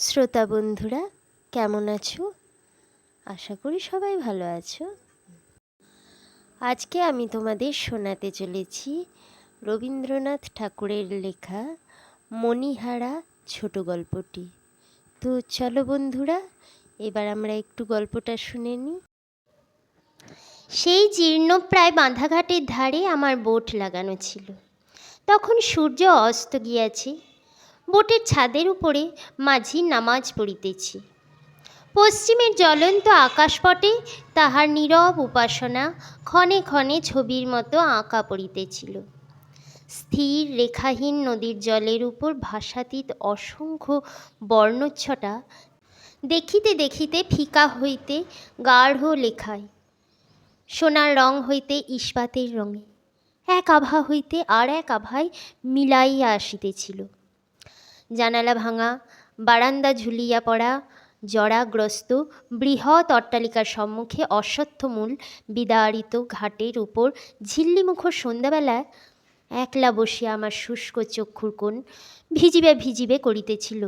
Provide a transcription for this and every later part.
শ্রোতা বন্ধুরা, কেমন আছো? আশা করি সবাই ভালো আছো। আজকে আমি তোমাদের শোনাতে চলেছি রবীন্দ্রনাথ ঠাকুরের লেখা মণিহারা ছোট গল্পটি। তো চলো বন্ধুরা, এবার আমরা একটু গল্পটা শুনে নিই। সেই জীর্ণপ্রায় বাঁধাঘাটের ধারে আমার বোট লাগানো ছিল। তখন সূর্য অস্ত গিয়াছে। বোটের ছাদের উপরে মাঝি নামাজ পড়িতেছি। পশ্চিমের জ্বলন্ত আকাশপটে তাহার নীরব উপাসনা ক্ষণে ক্ষণে ছবির মতো আঁকা পড়িতেছিল। স্থির রেখাহীন নদীর জলের উপর ভাসাতীত অসংখ্য বর্ণচ্ছটা দেখিতে দেখিতে ফিকা হইতে গাঢ় লেখায়, সোনার রং হইতে ইস্পাতের রঙে, এক আভা হইতে আর এক আভায় মিলাইয়া আসিতেছিল। জানালা ভাঙা, বারান্দা ঝুলিয়া পড়া, জরাগ্রস্ত বৃহৎ অট্টালিকার সম্মুখে অশ্বত্থমূল বিদারিত ঘাটের উপর ঝিল্লিমুখর সন্ধ্যাবেলায় একলা বসিয়া আমার শুষ্ক চক্ষুর কোণ ভিজিবে ভিজিবে করিতেছিল।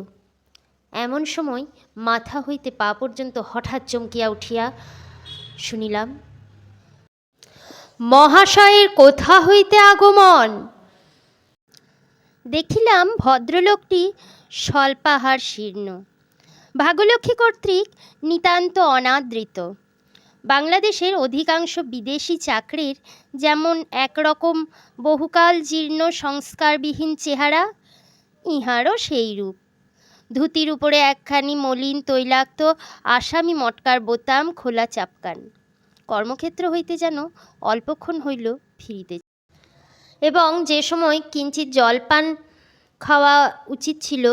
এমন সময় মাথা হইতে পা পর্যন্ত হঠাৎ চমকিয়া উঠিয়া শুনিলাম, মহাশয়ের কোথা হইতে আগমন। দেখিলাম ভদ্রলোকটি স্বল্পাহার শীর্ণ, ভাগ্যলক্ষ্মী কর্তৃক নিতান্ত অনাদৃত। বাংলাদেশের অধিকাংশ বিদেশি চাকরির যেমন একরকম বহুকাল জীর্ণ সংস্কারবিহীন চেহারা, ইহারও সেই রূপ। ধুতির উপরে একখানি মলিন তৈলাক্ত আসামি মটকার বোতাম খোলা চাপকান। কর্মক্ষেত্র হইতে যেন অল্পক্ষণ হইল ফিরিতে, এবং যে সময় কিঞ্চিৎ জলপান খাওয়া উচিত ছিল,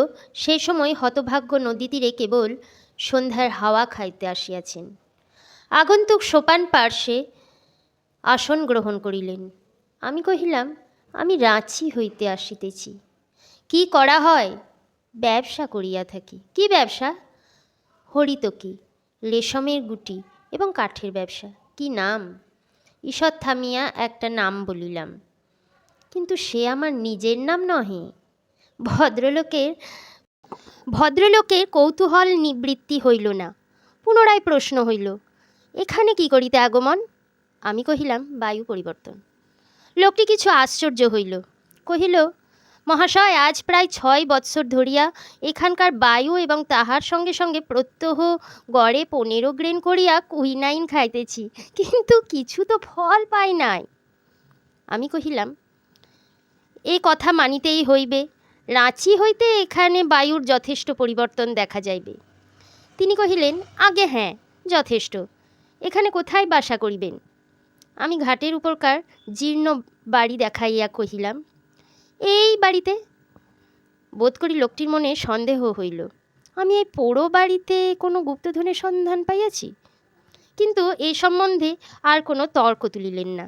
সে সময় হতভাগ্য নদী তীরে কেবল সন্ধ্যার হাওয়া খাইতে আসিয়াছেন। আগন্তুক সোপান পার্শ্বে আসন গ্রহণ করিলেন। আমি কহিলাম, আমি রাঁচি হইতে আসিতেছি। কি করা হয়? ব্যবসা করিয়া থাকি। কি ব্যবসা? হরিতকি, রেশমের গুটি এবং কাঠের ব্যবসা। কি নাম? ঈষৎ থামিয়া একটা নাম বলিলাম, কিন্তু সে আমার নিজের নাম নহে। ভদ্রলোকের কৌতূহল নিবৃত্তি হইল না। পুনরায় প্রশ্ন হইল, এখানে কি করিতে আগমন? আমি কহিলাম, বায়ু পরিবর্তন। লোকটি কিছু আশ্চর্য হইল, কহিল, মহাশয়, আজ প্রায় 6 বৎসর ধরিয়া এখানকার বায়ু এবং তাহার সঙ্গে সঙ্গে প্রত্যহ গড়ে 15 গ্রেন করিয়া কুইনাইন খাইতেছি, কিন্তু কিছু তো ফল পাই নাই। আমি কহিলাম, এ কথা মানিতেই হইবে। রাঁচি হইতে এখানে বায়ুর যথেষ্ট পরিবর্তন দেখা যাইবে। তিনি কহিলেন, আগে হ্যাঁ, যথেষ্ট। এখানে কোথায় বাসা করিবেন? আমি ঘাটের উপরকার জীর্ণ বাড়ি দেখাইয়া কহিলাম, এই বাড়িতে। বোধ করি লোকটির মনে সন্দেহ হইল, আমি এই পোড়ো বাড়িতে কোনো গুপ্তধনের সন্ধান পাইয়াছি। কিন্তু এ সম্বন্ধে আর কোনো তর্ক তুলিলেন না।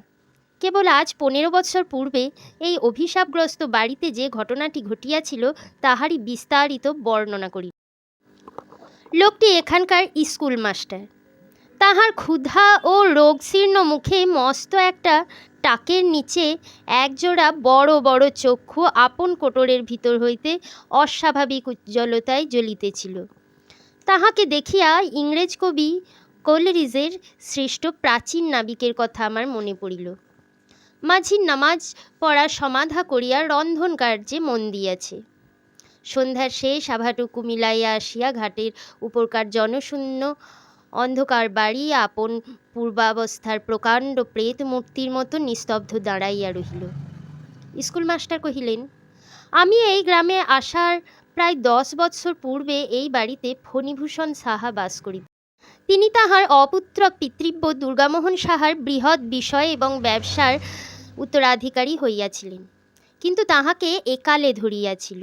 কেবল আজ 15 বৎসর পূর্বে এই অভিশাপগ্রস্ত বাড়িতে যে ঘটনাটি ঘটিয়াছিল তাহারই বিস্তারিত বর্ণনা করি। লোকটি এখানকার স্কুল মাস্টার। তাহার ক্ষুধা ও রোগশীর্ণ মুখে মস্ত একটা টাকের নিচে একজোড়া বড় বড় চক্ষু আপন কোটরের ভিতর হইতে অস্বাভাবিক উজ্জ্বলতায় জ্বলিতেছিল। তাহাকে দেখিয়া ইংরেজ কবি কোলরিজের সৃষ্ট প্রাচীন নাবিকের কথা আমার মনে পড়িল। মাঝি নামাজ পড়া সমাধা করিয়া রন্ধন কার্যে মন দিয়াছে। সন্ধ্যার শেষ আভাটুকু মিলাইয়া আসিয়া ঘাটের উপরকার জনশূন্য অন্ধকার বাড়ি আপন পূর্বাবস্থার প্রকাণ্ড প্রেত মূর্তির মতো নিস্তব্ধ দাঁড়াইয়া রহিল। স্কুল মাস্টার কহিলেন, আমি এই গ্রামে আসার প্রায় 10 বৎসর পূর্বে এই বাড়িতে ফণিভূষণ সাহা বাস করিত। তিনি তাহার অপুত্র পিতৃব্য দুর্গামোহন সাহার বৃহৎ বিষয় এবং ব্যবসার উত্তরাধিকারী হইয়াছিলেন, কিন্তু তাহাকে একালে ধরিয়াছিল।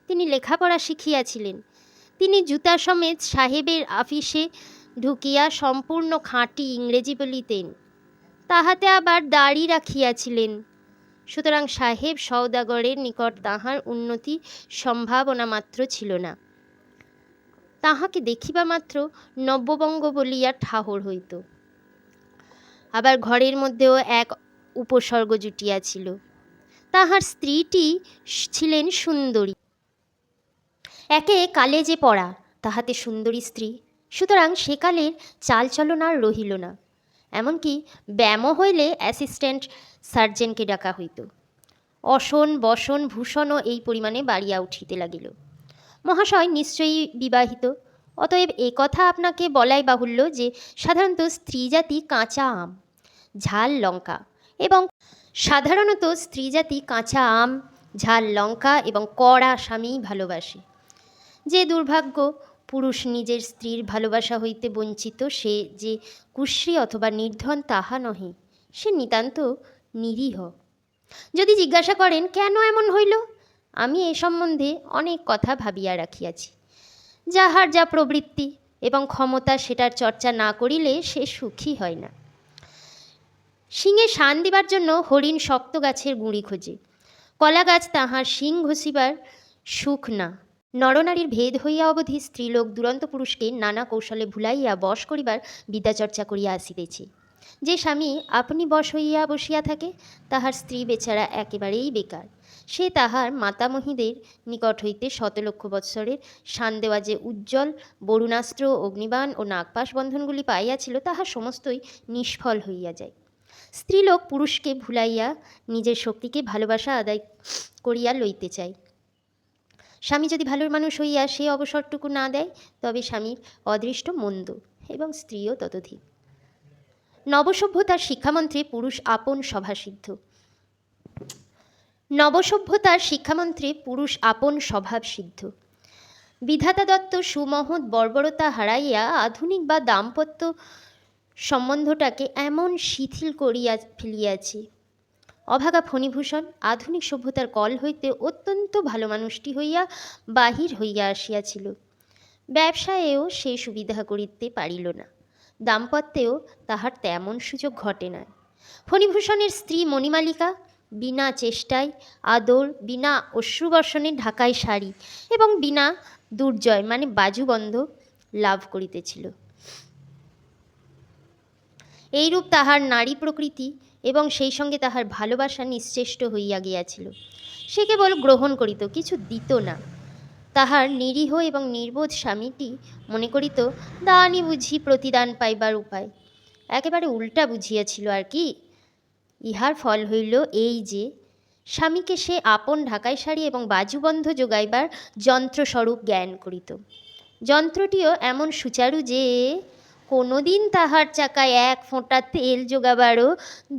তিনি লেখাপড়া শিখিয়াছিলেন। তিনি জুতা সমেত সাহেবের আফিসে ঢুকিয়া সম্পূর্ণ খাঁটি ইংরেজি বলিতেন। তাহাতে আবার দাড়ি রাখিয়াছিলেন। সুতরাং সাহেব সওদাগরের নিকট তাহার উন্নতি সম্ভাবনা মাত্র ছিল না। তাহাকে দেখিবা মাত্র নব্যবঙ্গ বলিয়া ঠাহর হইত। আবার ঘরের মধ্যেও এক উপসর্গ জুটিয়াছিল। তাহার স্ত্রীটি ছিলেন সুন্দরী। একে কালে যে পড়া, তাহাতে সুন্দরী স্ত্রী, সুতরাং সেকালের চালচলন আর রহিল না। এমনকি ব্যামো হইলে অ্যাসিস্ট্যান্ট সার্জেনকে ডাকা হইত। অসন বসন ভূষণও এই পরিমাণে বাড়িয়া উঠিতে লাগিল। মহাশয় নিশ্চয়ই বিবাহিত, অতএব এ কথা আপনাকে বলাই বাহুল্য যে সাধারণত স্ত্রী জাতি কাঁচা আম, ঝাল লঙ্কা এবং কড়া স্বামীই ভালোবাসে। যে দুর্ভাগ্য পুরুষ নিজের স্ত্রীর ভালোবাসা হইতে বঞ্চিত, সে যে কুশ্রী অথবা নির্ধন তাহা নহে, সে নিতান্ত নিরীহ। যদি জিজ্ঞাসা করেন কেন এমন হইল, আমি এ সম্বন্ধে অনেক কথা ভাবিয়া রাখিয়াছি। যাহার যা প্রবৃত্তি এবং ক্ষমতা সেটার চর্চা না করিলে সে সুখী হয় না। শিঙে শান দিবার জন্য হরিণ শক্ত গাছের গুঁড়ি খোঁজে, কলা গাছ তাহার শিং ঘষিবার সুখ না। নরনারীর ভেদ হইয়া অবধি স্ত্রীলোক দুরন্ত পুরুষকে নানা কৌশলে ভুলাইয়া বশ করিবার বিদ্যাচর্চা করিয়া আসিতেছে। যে স্বামী আপনি বশ হইয়া বসিয়া থাকে, তাহার স্ত্রী বেচারা একেবারেই বেকার। সে তাহার মাতামহীদের নিকট হইতে শতলক্ষ বৎসরের শান দেওয়া যে উজ্জ্বল বরুণাস্ত্র, অগ্নিবাণ ও নাগপাশ বন্ধনগুলি পাইয়াছিল, তাহা সমস্তই নিষ্ফল হইয়া যায়। স্ত্রীলোক পুরুষকে ভুলাইয়া নিজের শক্তিকে ভালোবাসা আদায় করিয়া লইতে চায়। স্বামী যদি ভালোর মানুষ হইয়া সে অবসরটুকু না দেয়, তবে স্বামীর অদৃষ্ট মন্দ, এবং স্ত্রীও ততোধিক। নবসভ্যতার শিক্ষামন্ত্রে পুরুষ আপন স্বভাবসিদ্ধ। বিধাতা দত্ত সুমহৎ বর্বরতা হারাইয়া আধুনিক বা দাম্পত্য সম্বন্ধটাকে এমন শিথিল করিয়া ফেলিয়াছে। অভাগা ফণিভূষণ আধুনিক সভ্যতার কল হইতে অত্যন্ত ভালো মানুষটি হইয়া বাহির হইয়া আসিয়াছিল। ব্যবসায়েও সে সুবিধা করিতে পারিল না, দাম্পত্যেও তাহার তেমন সুযোগ ঘটে না। ফণিভূষণের স্ত্রী মণিমালিকা বিনা চেষ্টায় আদর, বিনা অশ্রুবর্ষণে ঢাকায় শাড়ি এবং বিনা দুর্জয় বাজুবন্ধ লাভ করিতেছিল। এইরূপ তাহার নারী প্রকৃতি এবং সেই সঙ্গে তাহার ভালোবাসা নিশ্চেষ্ট হইয়া গিয়াছিল। সে কেবল গ্রহণ করিত, কিছু দিত না। তাহার নিরীহ এবং নির্বোধ স্বামীটি মনে করিত দানই বুঝি প্রতিদান পাইবার উপায়। একেবারে উল্টা বুঝিয়াছিল আর কি। ইহার ফল হইল এই যে স্বামীকে সে আপন ঢাকাই শাড়ি এবং বাজুবন্ধ যোগাইবার যন্ত্রস্বরূপ জ্ঞান করিত। যন্ত্রটিও এমন সুচারু যে কোনোদিন তাহার চাকায় এক ফোঁটা তেল যোগাবারও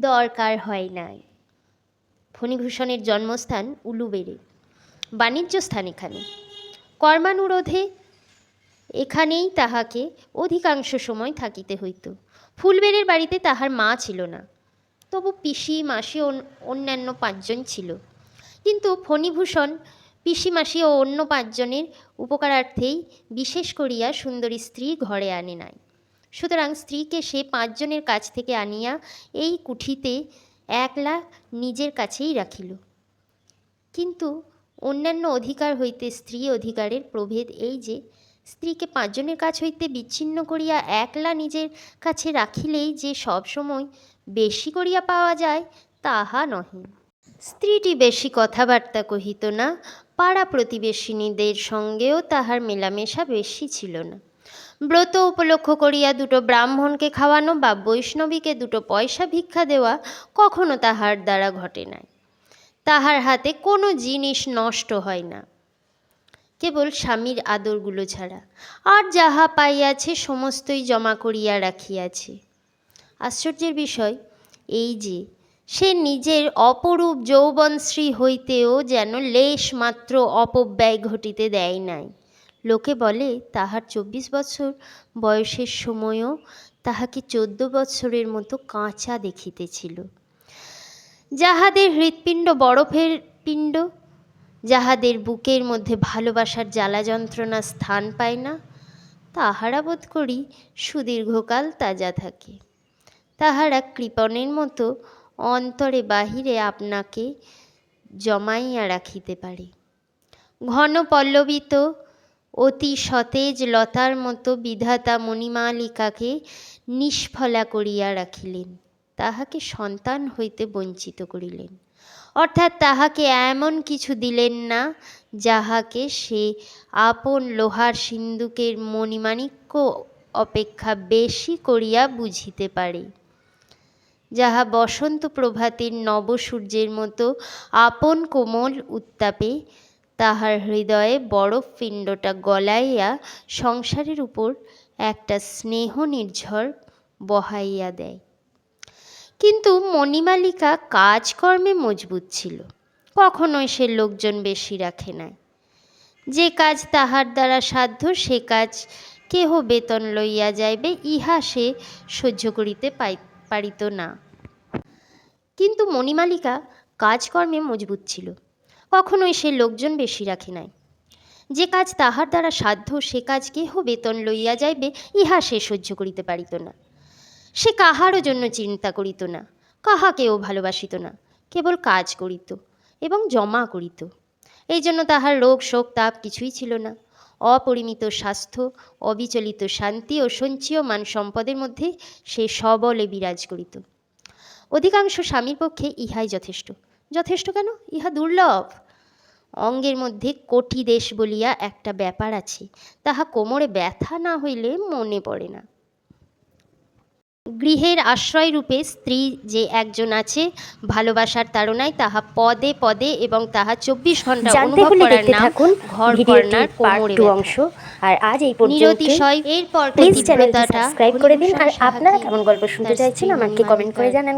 দরকার হয় নাই। ফণিভূষণের জন্মস্থান উলুবেড়ে, বাণিজ্য স্থান এখানে। কর্মানুরোধে এখানেই তাহাকে অধিকাংশ সময় থাকিতে হইত। ফুলবেড়ের বাড়িতে তাহার মা ছিল না, তবু পিসি মাসি অন্যান্য 5 জন ছিল। কিন্তু ফণিভূষণ পিসি মাসি ও অন্য 5 জনের উপকারার্থেই বিশেষ করিয়া সুন্দরী স্ত্রী ঘরে আনে নাই। সুতরাং স্ত্রীকে সে 5 জনের কাছ থেকে আনিয়া এই কুঠিতে একলা নিজের কাছেই রাখিল। কিন্তু অন্যান্য অধিকার হইতে স্ত্রী অধিকারের প্রভেদ এই যে স্ত্রীকে 5 জনের কাছ হইতে বিচ্ছিন্ন করিয়া একলা নিজের কাছে রাখিলেই যে সব সময় বেশি করিয়া পাওয়া যায় তাহা নহে। স্ত্রীটি বেশি কথাবার্তা কহিত না, পাড়া প্রতিবেশিনীদের সঙ্গেও তাহার মেলামেশা বেশি ছিল না। ব্রত উপলক্ষ করিয়া 2 ব্রাহ্মণকে খাওয়ানো বা বৈষ্ণবীকে 2 পয়সা ভিক্ষা দেওয়া কখনো তাহার দ্বারা ঘটে নাই। তাহার হাতে কোনো জিনিস নষ্ট হয় না, কেবল স্বামীর আদরগুলো ছাড়া। আর যাহা পাইয়াছে সমস্তই জমা করিয়া রাখিয়াছে। আশ্চর্যের বিষয় এই যে সে নিজের অপরূপ যৌবনশ্রী হইতেও যেন লেশ মাত্র অপব্যয় ঘটিতে দেয় নাই। লোকে বলে তাহার 24 বৎসর বয়সের সময়ও তাহাকে 14 বৎসরের মতো কাঁচা দেখিতেছিল। যাহাদের হৃৎপিণ্ড বরফের পিণ্ড, যাহাদের বুকের মধ্যে ভালোবাসার জ্বালা যন্ত্রণা স্থান পায় না, তাহারা বোধ করি সুদীর্ঘকাল তাজা থাকে। তাহারা কৃপণের মতো অন্তরে বাহিরে আপনাকে জমাইয়া রাখিতে পারে। ঘন পল্লবিত অতি সতেজ লতার মতো বিধাতা মণিমালিকাকে নিষ্ফলা করিয়া রাখিলেন, তাহাকে সন্তান হইতে বঞ্চিত করিলেন। অর্থাৎ তাহাকে এমন কিছু দিলেন না যাহাকে সে আপন লোহার সিন্দুকের মণিমাণিক্য অপেক্ষা বেশি করিয়া বুঝিতে পারে, যাহা বসন্ত প্রভাতের নবসূর্যের মতো আপন কোমল উত্তাপে তাহার হৃদয়ে বরফ পিণ্ডটা গলাইয়া সংসারের উপর একটা স্নেহ নির্ঝর বহাইয়া দেয়। কিন্তু মণিমালিকা কাজকর্মে মজবুত ছিল, কখনোই সে লোকজন বেশি রাখে নাই। যে কাজ তাহার দ্বারা সাধ্য সে কাজ কেহ বেতন লইয়া যাইবে ইহা সে সহ্য করিতে পারিত না। কিন্তু মণিমালিকা কাজকর্মে মজবুত ছিল, কখনোই সে লোকজন বেশি রাখে নাই। যে কাজ তাহার দ্বারা সাধ্য সে কাজ কেহ বেতন লইয়া যাইবে ইহা সে সহ্য করিতে পারিত না। সে কাহারও জন্য চিন্তা করিত না, কাহাকেও ভালোবাসিত না, কেবল কাজ করিত এবং জমা করিত। এই জন্য তাহার রোগ শোক তাপ কিছুই ছিল না। অপরিমিত স্বাস্থ্য, অবিচলিত শান্তি ও সঞ্চীয়মান সম্পদের মধ্যে সে সবলে বিরাজ করিত। অধিকাংশ স্বামীর পক্ষে ইহাই যথেষ্ট। যথেষ্ট কেন? ইহা দুর্লভ। অঙ্গের মধ্যে কোটি দেশ বলিয়া একটা ব্যাপার আছে, তাহা কোমরে ব্যথা না হইলে মনে পড়ে না। গৃহের আশ্রয়রূপে স্ত্রী যে একজন আছে, ভালোবাসার তাড়নায় তাহা পদে পদে এবং তাহা 24 ঘন্টা অনুভব করার নাম ঘর কর্নার কোমরে অংশ। আর আজ এই পর্যন্ত নিরতিশয় এরপর প্লিজ চ্যানেলটি সাবস্ক্রাইব করে দিন। আর আপনারা কেমন গল্প শুনতে চাইছেন আমাকে কমেন্ট করে জানান।